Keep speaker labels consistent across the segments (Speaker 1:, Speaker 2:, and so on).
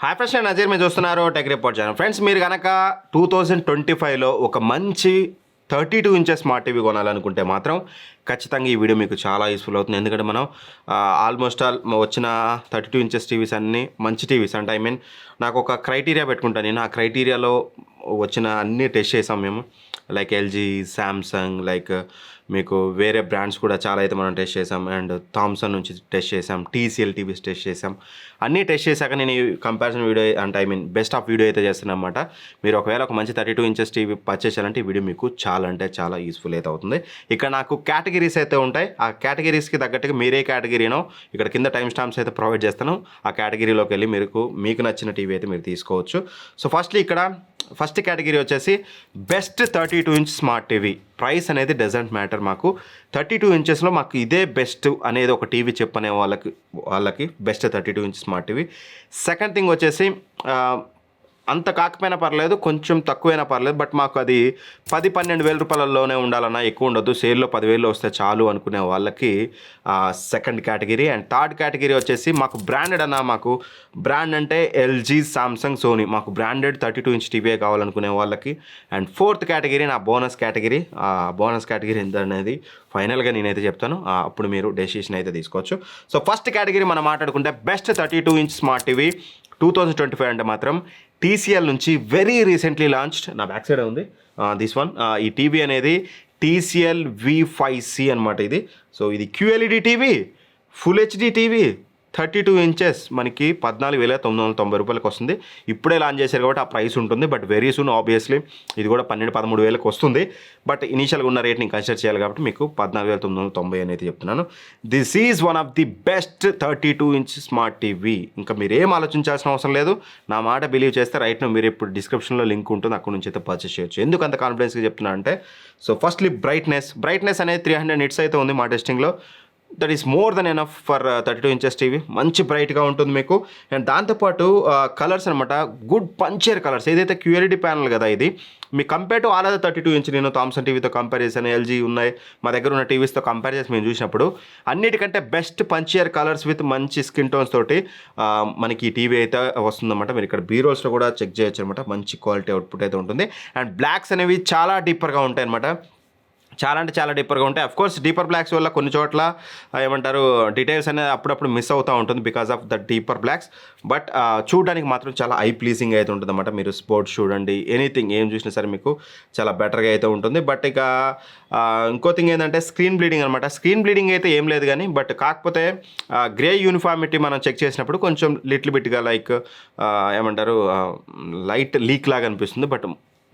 Speaker 1: Hi friends, నేను నజీర్. మీరు చూస్తున్నారు టెక్ రిపోర్ట్ ఛానల్. ఫ్రెండ్స్, మీరు కనుక 2025లో ఒక మంచి 32 ఇంచెస్ స్మార్ట్ టీవీ కొనాలనుకుంటే మాత్రం ఖచ్చితంగా ఈ వీడియో మీకు చాలా యూస్ఫుల్ అవుతుంది. ఎందుకంటే మనం ఆల్మోస్ట్ ఆల్ వచ్చిన 32 ఇంచెస్ టీవీస్ అన్నీ మంచి టీవీస్. అంటే నాకు ఒక క్రైటీరియా పెట్టుకుంటాను. నేను ఆ క్రైటీరియాలో వచ్చిన అన్నీ టెస్ట్ చేసాం మేము. లైక్ ఎల్జీ, శాంసంగ్, లైక్ మీకు వేరే బ్రాండ్స్ కూడా చాలా అయితే మనం టెస్ట్ చేసాం. అండ్ థామ్సన్ నుంచి టెస్ట్ చేసాం, టీసీఎల్ టీవీస్ టెస్ట్ చేసాం. అన్నీ టెస్ట్ చేశాక నేను ఈ కంపారిజన్ వీడియో అంటే బెస్ట్ ఆఫ్ వీడియో అయితే చేస్తాను అనమాట. మీరు ఒకవేళ ఒక మంచి 32 ఇంచెస్ టీవీ పర్చేస్ చేయాలంటే ఈ వీడియో మీకు చాలా అంటే చాలా యూస్ఫుల్ అయితే అవుతుంది. ఇక్కడ నాకు కేటగిరీస్ అయితే ఉంటాయి. ఆ కేటగిరీస్కి తగ్గట్టుగా మీరే కేటగిరీనో ఇక్కడ కింద టైం స్టాంప్స్ అయితే ప్రొవైడ్ చేస్తాను. ఆ కేటగిరీలోకి వెళ్ళి మీకు నచ్చిన టీవీ అయితే మీరు తీసుకోవచ్చు. సో ఫస్ట్ కేటగిరీ వచ్చేసి best 32 inch smart TV. Price అనేది డజంట్ మ్యాటర్. మాకు 32 ఇంచెస్లో మాకు ఇదే బెస్ట్ అనేది ఒక టీవీ చెప్పనే వాళ్ళకి best 32 inch smart TV. Second thing వచ్చేసి అంత కాకపోయినా పర్లేదు, కొంచెం తక్కువైనా పర్లేదు, బట్ మాకు అది 10-12 వేల రూపాయలలోనే ఉండాలన్నా, ఎక్కువ ఉండొద్దు, సేల్లో 10,000 వస్తే చాలు అనుకునే వాళ్ళకి second category. And third category వచ్చేసి మాకు బ్రాండెడ్ మాకు బ్రాండ్ అంటే ఎల్జీ, సామ్సంగ్, సోనీ, మాకు బ్రాండెడ్ 32 ఇంచ్ టీవీ కావాలనుకునే వాళ్ళకి. అండ్ ఫోర్త్ కేటగిరీ నా బోనస్ కేటగిరీ. బోనస్ కేటగిరీ ఎంత అనేది ఫైనల్గా నేనైతే చెప్తాను, అప్పుడు మీరు డెసిషన్ అయితే తీసుకోవచ్చు. సో ఫస్ట్ కేటగిరీ మనం మాట్లాడుకుంటే బెస్ట్ 32 ఇంచ్ స్మార్ట్ టీవీ 2025 అంటే మాత్రం టీసీఎల్ నుంచి వెరీ రీసెంట్లీ లాంచ్డ్, నా బ్యాక్ సైడ్ ఉంది దిస్ వన్. ఈ టీవీ అనేది టీసీఎల్ V5C అనమాట ఇది. సో ఇది QLED TV, full HD TV, 32 inches మనకి 14,990 రూపాయలకి వస్తుంది. ఇప్పుడే లాంచ్ చేశారు కాబట్టి ఆ ప్రైస్ ఉంటుంది. బట్ వెరీ సూన్ ఆబ్వియస్లీ ఇది కూడా 12-13 వేలకు వస్తుంది. బట్ ఇనీషియల్గా ఉన్న రేట్ని కన్సిడర్ చేయాలి కాబట్టి మీకు 14,990 అని అయితే చెప్తున్నాను. This is one of the best 32 inch smart TV. ఇంకా మీరు ఏం ఆలోచించాల్సిన అవసరం లేదు. నా మాట బిలీవ్ చేస్తే రైట్ నో మీరు ఇప్పుడు డిస్క్రిప్షన్లో లింక్ ఉంటుంది, అక్కడ నుంచి అయితే పర్చేస్ చేయొచ్చు. ఎందుకు అంత కాన్ఫిడెన్స్గా చెప్తున్నా అంటే, సో ఫస్ట్లీ బ్రైట్నెస్ అనేది 300 నిట్స్ అయితే ఉంది మా టెస్టింగ్లో. That is more than enough for 32 inches TV. మంచి బ్రైట్గా ఉంటుంది మీకు. అండ్ దాంతోపాటు కలర్స్ అనమాట, గుడ్ పంచర్ కలర్స్. ఏదైతే QLED ప్యానల్ కదా ఇది, మీ compare to all other 32 inch, నేను థామ్సన్ టీవీతో కంపేర్ చేశాను, ఎల్జీ ఉన్నాయి, మా దగ్గర ఉన్న టీవీస్తో కంపేర్ చేసి మేము చూసినప్పుడు అన్నిటికంటే బెస్ట్ పంచియర్ కలర్స్ విత్ మంచి స్కిన్ టోన్స్ తోటి మనకి ఈ టీవీ అయితే వస్తుందన్నమాట. మీరు ఇక్కడ బీరోల్స్లో కూడా చెక్ చేయొచ్చు అనమాట. మంచి క్వాలిటీ అవుట్పుట్ అయితే ఉంటుంది. అండ్ బ్లాక్స్ అనేవి చాలా డీపర్గా ఉంటాయి అనమాట. చాలా అంటే చాలా డీపర్గా ఉంటాయి. అఫ్కోర్స్ డీపర్ బ్లాక్స్ వల్ల కొన్ని చోట్ల డీటెయిల్స్ అనేది అప్పుడప్పుడు మిస్ అవుతూ ఉంటుంది because of the deeper blocks. But చూడడానికి మాత్రం చాలా ఐ ప్లీజింగ్ అయితే ఉంటుంది అన్నమాట. మీరు స్పోర్ట్స్ చూడండి, ఎనీథింగ్ ఏం చూసినా సరే మీకు చాలా బెటర్గా అయితే ఉంటుంది. బట్ ఇక ఇంకో థింగ్ ఏంటంటే స్క్రీన్ బ్లీడింగ్ అనమాట. స్క్రీన్ బ్లీడింగ్ అయితే ఏం లేదు కానీ, బట్ కాకపోతే గ్రే యూనిఫార్మిటీ మనం చెక్ చేసినప్పుడు కొంచెం లిటిల్ బిట్గా లైక్ లైట్ లీక్ లాగా అనిపిస్తుంది. But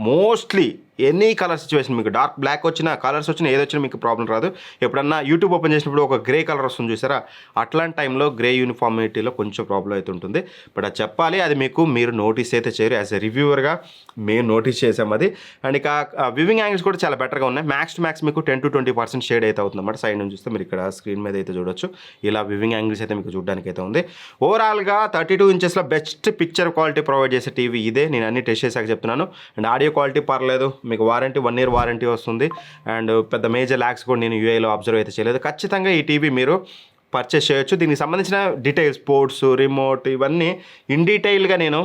Speaker 1: mostly any colour situation, మీకు డార్క్ బ్లాక్ వచ్చినా, కలర్స్ వచ్చినా, ఏది వచ్చినా మీకు ప్రాబ్లం రాదు. ఎప్పుడన్నా యూట్యూబ్ ఓపెన్ చేసినప్పుడు ఒక గ్రే కలర్ వస్తుంది చూసారా, అట్లాంటి టైంలో గ్రే యూనిఫార్మిటీలో కొంచెం ప్రాబ్లం అయితే ఉంటుంది. బట్ అది చెప్పాలి, అది మీరు నోటీస్ అయితే చేయరు. యాజ్ ఎ రివ్యూవర్గా మేము నోటీస్ చేసాం అది. అండ్ ఇక వివింగ్ యాంగిల్స్ కూడా చాలా బెటర్గా ఉన్నాయి. మ్యాక్స్ టు మ్యాక్స్ మీకు 10-20% షేడ్ అయితే అవుతుంది అన్నమాట. సైడ్ నుంచి చూస్తే మీరు ఇక్కడ స్క్రీన్ మీద అయితే చూడొచ్చు. ఇలా వివింగ్ యాంగిల్స్ అయితే మీకు చూడడానికి అయితే ఉంది. ఓవరాల్గా 32 ఇంచెస్లో బెస్ట్ పిక్చర్ క్వాలిటీ ప్రొవైడ్ చేసే టీవీ ఇదే. నేను అన్ని టెస్ట్ చేశాక చెప్తున్నాను. అండ్ ఆడియో క్వాలిటీ పర్లేదు, మీకు వారంటీ 1 year వారంటీ వస్తుంది. అండ్ పెద్ద మేజర్ ల్యాక్స్ కూడా నేను యూఏలో అబ్జర్వ్ అయితే చేయలేదు. ఖచ్చితంగా ఈ టీవీ మీరు పర్చేస్ చేయొచ్చు. దీనికి సంబంధించిన డీటెయిల్స్, పోర్ట్స్, రిమోట్, ఇవన్నీ ఇన్ డీటెయిల్గా నేను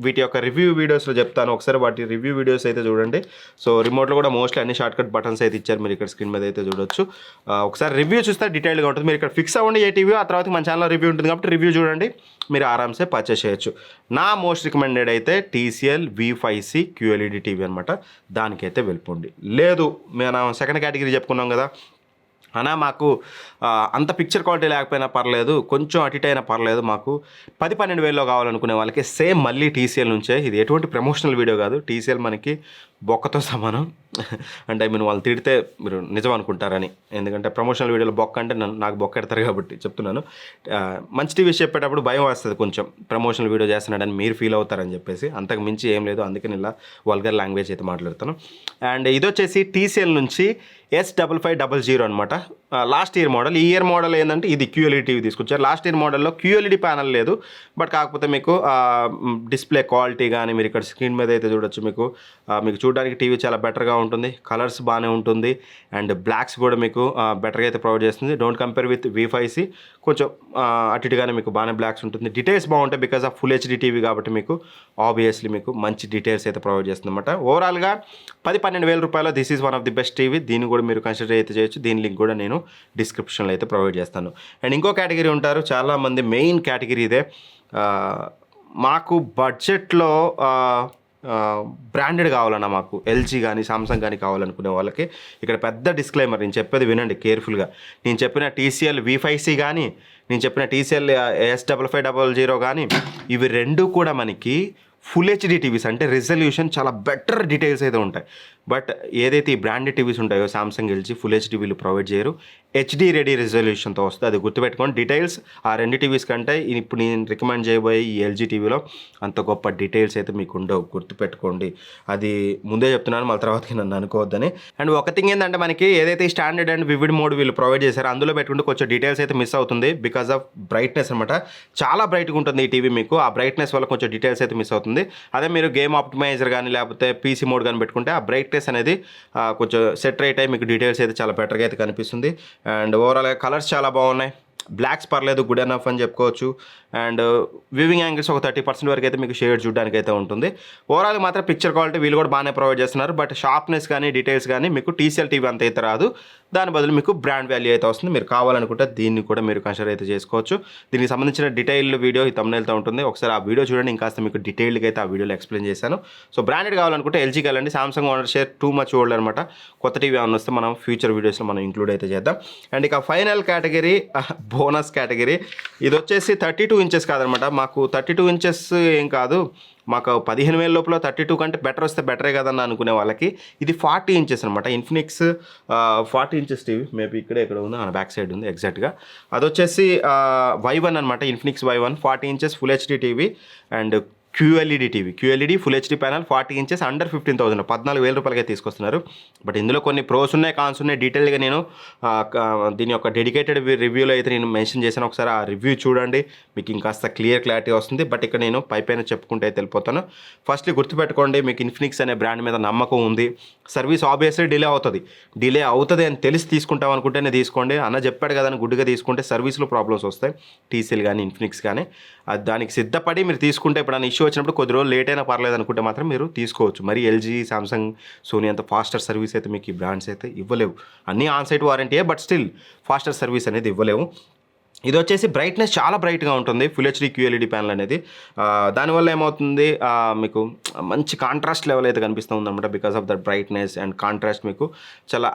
Speaker 1: వీటి యొక్క రివ్యూ వీడియోస్లో చెప్తాను. ఒకసారి వాటి రివ్యూ వీడియోస్ అయితే చూడండి. సో రిమోట్లో కూడా మోస్ట్లీ అన్ని షార్ట్కట్ బటన్స్ అయితే ఇచ్చారు, మీరు ఇక్కడ స్క్రీన్ మీద అయితే చూడొచ్చు. ఒకసారి రివ్యూ చూస్తే డీటెయిల్గా ఉంటుంది. మీరు ఇక్కడ ఫిక్స్ అవ్వండి ఏ టీవీ, ఆ తర్వాత మన ఛానల్లో రివ్యూ ఉంటుంది కాబట్టి రివ్యూ చూడండి, మీరు ఆరామ్సే పర్చేస్ చేయొచ్చు. నా మోస్ట్ రికమెండెడ్ అయితే TCL V5C QLED టీవీ అనమాట. దానికైతే వెళ్ళిపోండి. లేదు మనం సెకండ్ కేటగిరీ చెప్పుకున్నాం కదా మాకు అంత పిక్చర్ క్వాలిటీ లేకపోయినా పర్లేదు, కొంచెం అటు ఇటు అయినా పర్లేదు, మాకు 10-12 వేలలో కావాలనుకునే వాళ్ళకి సేమ్ మళ్ళీ TCL నుంచే. ఇది ఎటువంటి ప్రమోషనల్ వీడియో కాదు. TCL మనకి బొక్కతో సమానం. అంటే వాళ్ళు తిడితే మీరు నిజం అనుకుంటారని, ఎందుకంటే ప్రమోషనల్ వీడియోలో బొక్క అంటే నాకు బొక్క ఎడతారు కాబట్టి చెప్తున్నాను. మంచి టీవీ చెప్పేటప్పుడు భయం వస్తుంది కొంచెం, ప్రమోషనల్ వీడియో చేస్తున్నాడని మీరు ఫీల్ అవుతారని చెప్పేసి. అంతకు మించి ఏం లేదు, అందుకని ఇలా వల్గర్ లాంగ్వేజ్ అయితే మాట్లాడుతాను. అండ్ ఇది వచ్చేసి TCL నుంచి S5500 అనమాట. Last year model. ఈ ఇయర్ మోడల్ ఏంటంటే ఇది QLED టీవీ తీసుకొచ్చారు. లాస్ట్ ఇయర్ మోడల్లో QLED ప్యానల్ లేదు, బట్ కాకపోతే మీకు డిస్ప్లే క్వాలిటీ కానీ మీరు ఇక్కడ స్క్రీన్ మీద అయితే చూడొచ్చు. మీకు చూడడానికి టీవీ చాలా బెటర్గా ఉంటుంది, కలర్స్ బాగానే ఉంటుంది, అండ్ బ్లాక్స్ కూడా మీకు బెటర్గా అయితే ప్రొవైడ్ చేస్తుంది. డోంట్ కంపేర్ విత్ V5C, కొంచెం అటు ఇటుగానే మీకు బాగానే బ్లాక్స్ ఉంటుంది. డీటెయిల్స్ బాగుంటాయి because of full HD TV కాబట్టి మీకు ఆబ్వియస్లీ మీకు మంచి డీటెయిల్స్ అయితే ప్రొవైడ్ చేస్తుంది అనమాట. ఓవరాల్గా 10-12 వేల రూపాయలు this is one of the best TV. దీన్ని కూడా మీరు కన్సిడర్ అయితే చేయొచ్చు. దీని లింక్ కూడా నేను డిస్క్రిప్షన్లో అయితే ప్రొవైడ్ చేస్తాను. అండ్ ఇంకో కేటగిరీ ఉంటారు చాలామంది, మెయిన్ కేటగిరీ ఇదే. మాకు బడ్జెట్లో బ్రాండెడ్ కావాలన్నా, మాకు LG కానీ సామ్సంగ్ కానీ కావాలనుకునే వాళ్ళకి ఇక్కడ పెద్ద డిస్క్లైమర్, నేను చెప్పేది వినండి కేర్ఫుల్గా. నేను చెప్పిన TCL V5C కానీ, నేను చెప్పిన TCL S5500 కానీ, ఇవి రెండు కూడా మనకి ఫుల్ HD టీవీస్, అంటే రిజల్యూషన్ చాలా బెటర్ డీటెయిల్స్ అయితే ఉంటాయి. బట్ ఏదైతే ఈ బ్రాండెడ్ టీవీస్ ఉంటాయో సామ్సంగ్ LG ఫుల్ HD వీళ్ళు ప్రొవైడ్ చేయరు, HD రెడీ రిజల్యూషన్తో వస్తుంది. అది గుర్తుపెట్టుకోండి. డీటెయిల్స్ ఆ రెండు టీవీస్ కంటే ఇప్పుడు నేను రికమెండ్ చేయబోయే ఈ LG టీవీలో అంత గొప్ప డీటెయిల్స్ అయితే మీకు ఉండవు, గుర్తుపెట్టుకోండి. అది ముందే చెప్తున్నాను, మళ్ళీ తర్వాతకి నన్ను అనుకోవద్దని. అండ్ ఒక థింగ్ ఏంటంటే మనకి ఏదైతే స్టాండర్డ్ అండ్ వివిడ్ మోడ్ వీళ్ళు ప్రొవైడ్ చేశారో అందులో పెట్టుకుంటే కొంచెం డీటెయిల్స్ అయితే మిస్ అవుతుంది బికాస్ ఆఫ్ బ్రైట్నెస్ అనమాట. చాలా బ్రైట్గా ఉంటుంది ఈ టీవీ, మీకు ఆ బ్రైట్నెస్ వల్ల కొంచెం డీటెయిల్స్ అయితే మిస్ అవుతుంది. అదే మీరు గేమ్ ఆప్టిమైజర్ కానీ లేకపోతే PC మోడ్ కానీ పెట్టుకుంటే ఆ బ్రైట్నెస్ అనేది కొంచెం సెట్ రైట్ అయ్యి మీకు డీటెయిల్స్ అయితే చాలా బెటర్గా అయితే కనిపిస్తుంది. అండ్ ఓవరాల్గా కలర్స్ చాలా బాగున్నాయి, బ్లాక్స్ పర్లేదు, గుడ్ ఎనఫ్ అని చెప్పుకోవచ్చు. అండ్ వ్యూవింగ్ యాంగిల్స్ ఒక 30% వరకు అయితే మీకు షేడ్ చూడడానికి అయితే ఉంటుంది. ఓవరాల్ మాత్రం పిక్చర్ క్వాలిటీ వీళ్ళు కూడా బాగానే ప్రొవైడ్ చేస్తున్నారు, బట్ షార్ప్నెస్ కానీ డీటెయిల్స్ కానీ మీకు TCL టీవీ అంత అయితే రాదు. దాని బదులు మీకు బ్రాండ్ వాల్యూ అయితే వస్తుంది. మీరు కావాలనుకుంటే దీన్ని కూడా మీరు కన్సిడర్ అయితే చేసుకోవచ్చు. దీనికి సంబంధించిన డీటెయిల్ వీడియో ఈ thumbnailతో ఉంటుంది, ఒకసారి ఆ వీడియో చూడండి. ఇంకాస్త మీకు డీటెయిల్గా అయితే ఆ వీడియోలో ఎక్స్ప్లెయిన్ చేశాను. సో బ్రాండెడ్ కావాలనుకుంటే LGకి వెళ్ళండి. Samsung owner share too much old అనమాట. కొత్త టీవీ ఏమైనా వస్తే మనం ఫ్యూచర్ వీడియోస్లో మనం ఇంక్లూడ్ అయితే చేద్దాం. అండ్ ఇక ఫైనల్ కేటగిరీ, బోనస్ కేటగిరీ. ఇది వచ్చేసి 32 ఇంచెస్ కాదనమాట. మాకు 32 ఇంచెస్ ఏం కాదు, మాకు 15,000 లోపల 32 కంటే బెటర్ వస్తే బెటరే కదన్న అనుకునే వాళ్ళకి ఇది 40 ఇంచెస్ అనమాట. ఇన్ఫినిక్స్ 40 ఇంచెస్ టీవీ, మేబీ ఇక్కడే ఎక్కడ ఉందో బ్యాక్ సైడ్ ఉంది ఎగ్జాక్ట్గా. అది వచ్చేసి Y1 అనమాట, Infinix Y1 40 inches full HD TV and QLED TV, QLED full HD panel 40 inches under 15,000, 14,000 రూపాయలకే తీసుకొస్తున్నారు. బట్ ఇందులో కొన్ని ప్రోస్ ఉన్నాయి, కాన్స్ ఉన్నాయి. డీటెయిల్గా నేను దీని యొక్క డెడికేటెడ్ రివ్యూలో అయితే నేను మెన్షన్ చేశాను. ఒకసారి ఆ రివ్యూ చూడండి, మీకు ఇంకాస్త క్లారిటీ వస్తుంది. బట్ ఇక్కడ నేను పైన చెప్పుకుంటే అయితే వెళ్ళిపోతాను. ఫస్ట్లీ గుర్తుపెట్టుకోండి, మీకు ఇన్ఫినిక్స్ అనే బ్రాండ్ మీద నమ్మకం ఉంది. సర్వీస్ ఆబ్వియస్లీ డిలే అవుతుంది అని తెలిసి తీసుకుంటాం అనుకుంటేనే తీసుకోండి. అన్న చెప్పాడు కదా అని గుడ్డుగా తీసుకుంటే సర్వీస్లో ప్రాబ్లమ్స్ వస్తాయి. TCL కానీ ఇన్ఫినిక్స్ కానీ దానికి సిద్ధపడి మీరు తీసుకుంటే ఇప్పుడు ఇష్యూ వచ్చినప్పుడు కొద్ది రోజులు లేట్ అయినా పర్లేదు అనుకుంటే మాత్రం మీరు తీసుకోవచ్చు. మరి LG, సామ్సంగ్, సోనీ అంత ఫాస్టర్ సర్వీస్ అయితే మీకు ఈ బ్రాండ్స్ అయితే ఇవ్వలేవు. అన్నీ ఆన్ సైట్ వారంటీయే, బట్ స్టిల్ ఫాస్టర్ సర్వీస్ అనేది ఇవ్వలేవు. ఇది వచ్చేసి బ్రైట్నెస్ చాలా బ్రైట్గా ఉంటుంది, ఫుల్ HD QLED ప్యానల్ అనేది. దానివల్ల ఏమవుతుంది, మీకు మంచి కాంట్రాస్ట్ లెవెల్ అయితే కనిపిస్తూ ఉందన్నమాట. Because of that brightness and contrast మీకు చాలా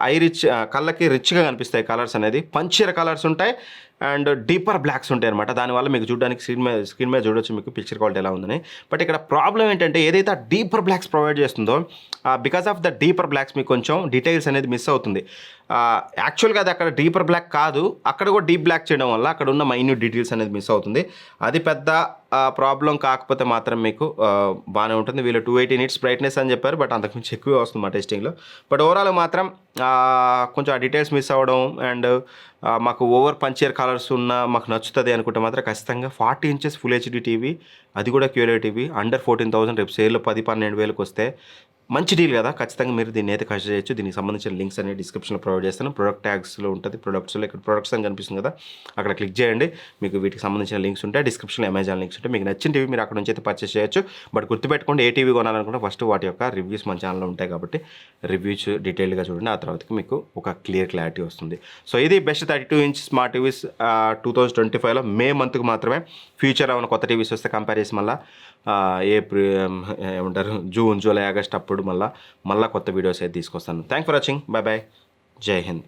Speaker 1: కళ్ళకి రిచ్గా కనిపిస్తాయి కలర్స్ అనేది. పంచిర కలర్స్ ఉంటాయి అండ్ డీపర్ బ్లాక్స్ ఉంటాయి అనమాట. దానివల్ల మీకు చూడడానికి స్క్రీన్ మీద చూడొచ్చు మీకు పిక్చర్ క్వాలిటీ ఎలా ఉందని. బట్ ఇక్కడ ప్రాబ్లం ఏంటంటే ఏదైతే ఆ డీపర్ బ్లాక్స్ ప్రొవైడ్ చేస్తుందో because of the deeper blocks మీకు కొంచెం డీటెయిల్స్ అనేది మిస్ అవుతుంది. యాక్చువల్గా అది అక్కడ డీపర్ బ్లాక్ కాదు, అక్కడ కూడా డీప్ బ్లాక్ చేయడం వల్ల అక్కడ ఉన్న మైన్యూట్ డీటెయిల్స్ అనేది మిస్ అవుతుంది. అది పెద్ద ప్రాబ్లం కాకపోతే మాత్రం మీకు బాగానే ఉంటుంది. వీళ్ళు 280 nits బ్రైట్నెస్ అని చెప్పారు, బట్ అంతకుమించి ఎక్కువే వస్తుంది మా టెస్టింగ్లో. బట్ ఓవరాల్ మాత్రం కొంచెం ఆ డీటెయిల్స్ మిస్ అవ్వడం అండ్ మాకు ఓవర్ పంచియర్ కలర్స్ ఉన్న మాకు నచ్చుతుంది అనుకుంటే మాత్రం ఖచ్చితంగా 40 ఇంచెస్ ఫుల్ HD టీవీ, అది కూడా QLED టీవీ అండర్ 14,000 రేపు సేల్లో 10-12 వేలకు వస్తే మంచి డీల్ కదా. ఖచ్చితంగా మీరు దీన్ని అయితే కన్సిడర్ చేయొచ్చు. దీనికి సంబంధించిన లింక్స్ అనేది డిస్క్రిప్షన్లో ప్రొవైడ్ చేస్తాను. ప్రొడక్ట్ ట్యాగ్స్లో ఉంటుంది, ప్రొడక్ట్స్లో ఇక్కడ ప్రొడక్ట్స్ అని కనిపిస్తుంది కదా, అక్కడ క్లిక్ చేయండి. మీకు వీటికి సంబంధించిన లింక్స్ ఉంటాయి. డిస్క్రిప్షన్లో అమెజాన్ లింక్స్ ఉంటాయి. మీకు నచ్చిన టీవీ మీరు అక్కడ నుంచి అయితే పర్చేస్ చేయొచ్చు. బట్ గుర్తుపెట్టుకోండి, ఏ టీవీ కొనాలనుకుంటే ఫస్ట్ వాటి యొక్క రివ్యూస్ మన ఛానల్లో ఉంటాయి కాబట్టి రివ్యూస్ డీటెయిల్గా చూడండి. ఆ తర్వాతకి మీకు ఒక క్లారిటీ వస్తుంది. సో ఇది బెస్ట్ 32 ఇంచ్ స్మార్ట్ టీవీస్ 2025లో మే మంత్కి మాత్రమే. ఫ్యూచర్ ఏమైనా కొత్త టీవీస్ వస్తే కంపేర్ చేసి మళ్ళీ ఏమంటారు జూన్, జూలై, ఆగస్ట్ అప్పుడు మళ్ళీ కొత్త వీడియోస్ అయితే తీసుకొస్తాను. Thank for watching. Bye bye. జై హింద్.